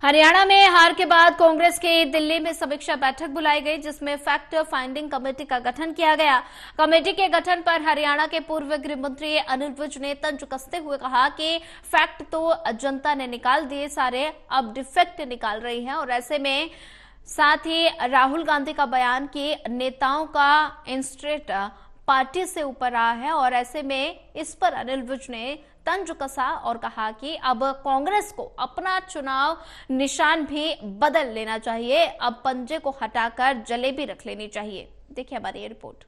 हरियाणा में हार के बाद कांग्रेस की दिल्ली में समीक्षा बैठक बुलाई गई, जिसमें फैक्ट फाइंडिंग कमेटी का गठन किया गया। कमेटी के गठन पर हरियाणा के पूर्व गृह मंत्री अनिल विज ने तंज कसते हुए कहा कि फैक्ट तो जनता ने निकाल दिए सारे, अब डिफेक्ट निकाल रही है। और ऐसे में साथ ही राहुल गांधी का बयान कि नेताओं का इंस्टेट पार्टी से ऊपर रहा है, और ऐसे में इस पर अनिल विज ने तंज कसा और कहा कि अब कांग्रेस को अपना चुनाव निशान भी बदल लेना चाहिए, अब पंजे को हटाकर जलेबी रख लेनी चाहिए। देखिए हमारी ये रिपोर्ट।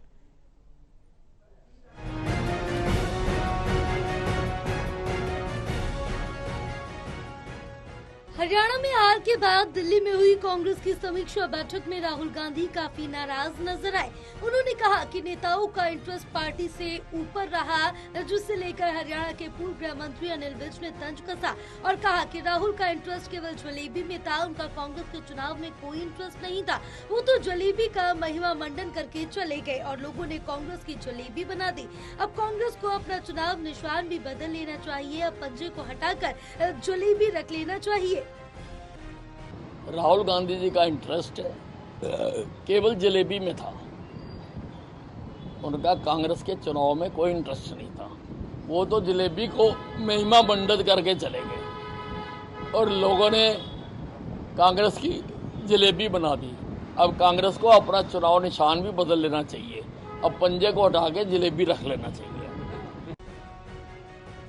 हरियाणा में हार के बाद दिल्ली में हुई कांग्रेस की समीक्षा बैठक में राहुल गांधी काफी नाराज नजर आए। उन्होंने कहा कि नेताओं का इंटरेस्ट पार्टी से ऊपर रहा, जिसे लेकर हरियाणा के पूर्व गृह मंत्री अनिल विज ने तंज कसा और कहा कि राहुल का इंटरेस्ट केवल जलेबी में था, उनका कांग्रेस के चुनाव में कोई इंटरेस्ट नहीं था। वो तो जलेबी का महिमा मंडन करके चले गए और लोगों ने कांग्रेस की जलेबी बना दी। अब कांग्रेस को अपना चुनाव निशान भी बदल लेना चाहिए, अब पंजे को हटाकर जलेबी रख लेना चाहिए। राहुल गांधी जी का इंटरेस्ट केवल जलेबी में था, उनका कांग्रेस के चुनाव में कोई इंटरेस्ट नहीं था। वो तो जलेबी को महिमा मंडित करके चले गए और लोगों ने कांग्रेस की जलेबी बना दी। अब कांग्रेस को अपना चुनाव निशान भी बदल लेना चाहिए, अब पंजे को हटा के जलेबी रख लेना चाहिए।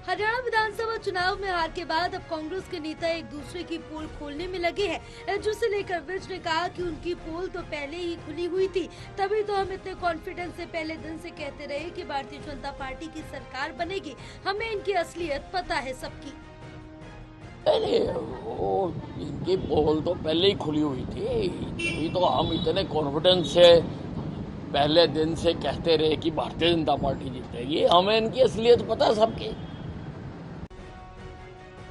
हरियाणा विधानसभा चुनाव में हार के बाद अब कांग्रेस के नेता एक दूसरे की पोल खोलने में लगे हैं, जिसे लेकर विज ने कहा कि उनकी पोल तो पहले ही खुली हुई थी, तभी तो हम इतने कॉन्फिडेंस से पहले दिन से कहते रहे कि भारतीय जनता पार्टी की सरकार बनेगी, हमें इनकी असलियत पता है सबकी। इनकी पोल तो पहले ही खुली हुई थी, अभी तो हम इतने कॉन्फिडेंस से पहले दिन से कहते रहे कि भारतीय जनता पार्टी जीतेगी, हमें इनकी असलियत पता है सबकी।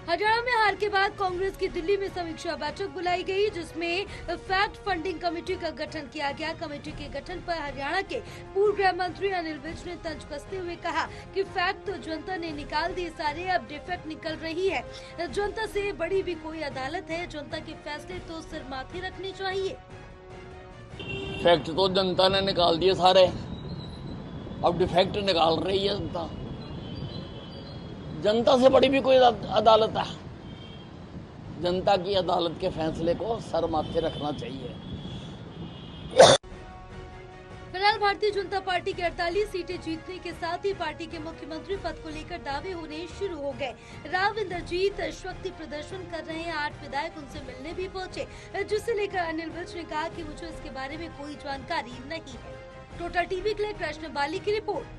हरियाणा में हार के बाद कांग्रेस की दिल्ली में समीक्षा बैठक बुलाई गई, जिसमें फैक्ट फंडिंग कमेटी का गठन किया गया। कमेटी के गठन पर हरियाणा के पूर्व गृह मंत्री अनिल विज ने तंज कसते हुए कहा कि फैक्ट तो जनता ने निकाल दिए सारे, अब डिफेक्ट निकल रही है। जनता से बड़ी भी कोई अदालत है, जनता के फैसले तो सिर माथे रखने चाहिए। फैक्ट तो जनता ने निकाल दिए सारे, अब डिफेक्ट निकाल रही है जनता। जनता से बड़ी भी कोई अदालत है, जनता की अदालत के फैसले को सर माथे रखना चाहिए। फिलहाल भारतीय जनता पार्टी के 48 सीटें जीतने के साथ ही पार्टी के मुख्यमंत्री पद को लेकर दावे होने शुरू हो गए। राव इंद्रजीत शक्ति प्रदर्शन कर रहे हैं, 8 विधायक उनसे मिलने भी पहुंचे, जिसे लेकर अनिल विज ने कहा कि मुझे इसके बारे में कोई जानकारी नहीं है। टोटल टीवी के लिए कृष्ण बाली की रिपोर्ट।